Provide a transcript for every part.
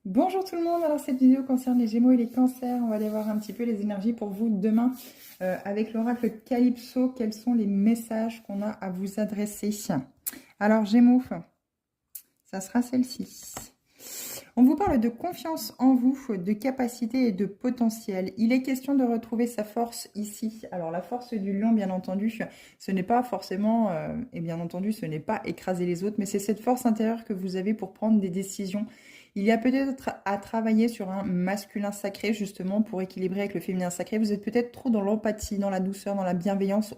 Bonjour tout le monde, alors cette vidéo concerne les Gémeaux et les Cancers. On va aller voir un petit peu les énergies pour vous demain avec l'oracle Calypso. Quels sont les messages qu'on a à vous adresser? Alors Gémeaux, ça sera celle-ci. On vous parle de confiance en vous, de capacité et de potentiel. Il est question de retrouver sa force ici. Alors la force du lion, bien entendu, ce n'est pas forcément, et bien entendu, ce n'est pas écraser les autres, mais c'est cette force intérieure que vous avez pour prendre des décisions. Il y a peut-être à travailler sur un masculin sacré, justement, pour équilibrer avec le féminin sacré. Vous êtes peut-être trop dans l'empathie, dans la douceur, dans la bienveillance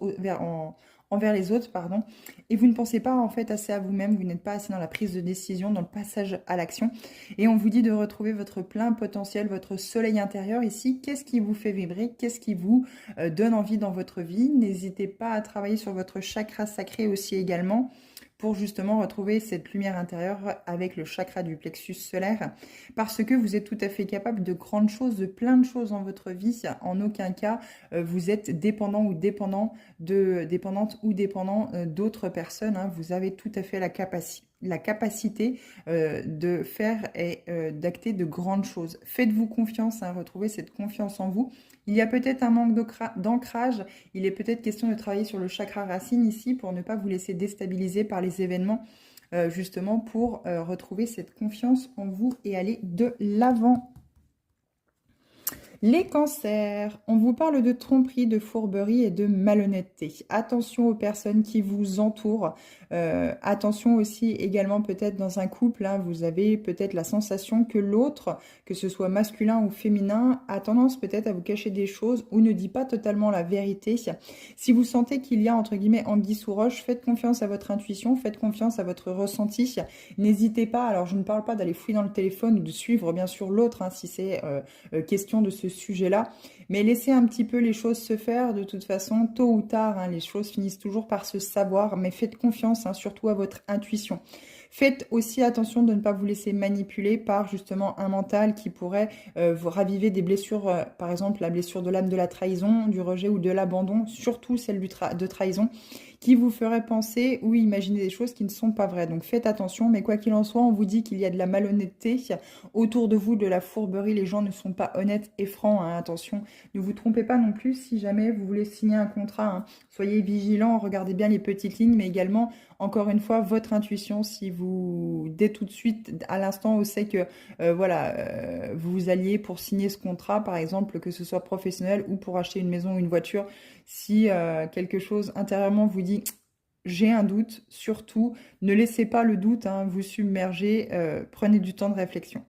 envers les autres, pardon. Et vous ne pensez pas, en fait, assez à vous-même. Vous n'êtes pas assez dans la prise de décision, dans le passage à l'action. Et on vous dit de retrouver votre plein potentiel, votre soleil intérieur ici. Qu'est-ce qui vous fait vibrer? Qu'est-ce qui vous donne envie dans votre vie? N'hésitez pas à travailler sur votre chakra sacré aussi également, pour justement retrouver cette lumière intérieure avec le chakra du plexus solaire, parce que vous êtes tout à fait capable de grandes choses, de plein de choses dans votre vie. En aucun cas, vous êtes dépendant ou dépendante ou dépendant d'autres personnes, hein. Vous avez tout à fait la capacité de faire et d'acter de grandes choses. Faites-vous confiance, hein, retrouvez cette confiance en vous. Il y a peut-être un manque d'ancrage. Il est peut-être question de travailler sur le chakra racine ici pour ne pas vous laisser déstabiliser par les événements, justement pour retrouver cette confiance en vous et aller de l'avant. Les cancers, on vous parle de tromperie, de fourberie et de malhonnêteté. Attention aux personnes qui vous entourent. Attention aussi également peut-être dans un couple, hein, vous avez peut-être la sensation que l'autre, que ce soit masculin ou féminin, a tendance peut-être à vous cacher des choses ou ne dit pas totalement la vérité. Si vous sentez qu'il y a entre guillemets anguille sous roche, faites confiance à votre intuition, faites confiance à votre ressenti. N'hésitez pas, alors je ne parle pas d'aller fouiller dans le téléphone ou de suivre bien sûr l'autre, hein, si c'est question de ce sujet-là, mais laissez un petit peu les choses se faire. De toute façon, tôt ou tard, hein, les choses finissent toujours par se savoir, mais faites confiance, hein, surtout à votre intuition. Faites aussi attention de ne pas vous laisser manipuler par justement un mental qui pourrait vous raviver des blessures, par exemple la blessure de l'âme de la trahison, du rejet ou de l'abandon, surtout celle de trahison, qui vous ferait penser ou imaginer des choses qui ne sont pas vraies. Donc faites attention, mais quoi qu'il en soit, on vous dit qu'il y a de la malhonnêteté autour de vous, de la fourberie. Les gens ne sont pas honnêtes et francs, hein. Attention, ne vous trompez pas non plus si jamais vous voulez signer un contrat, hein. Soyez vigilants, regardez bien les petites lignes, mais également, encore une fois, votre intuition. Si vous, dès tout de suite, à l'instant où c'est que vous alliez pour signer ce contrat, par exemple, que ce soit professionnel ou pour acheter une maison ou une voiture, si quelque chose intérieurement vous dit j'ai un doute, surtout ne laissez pas le doute, hein, vous submerger, prenez du temps de réflexion.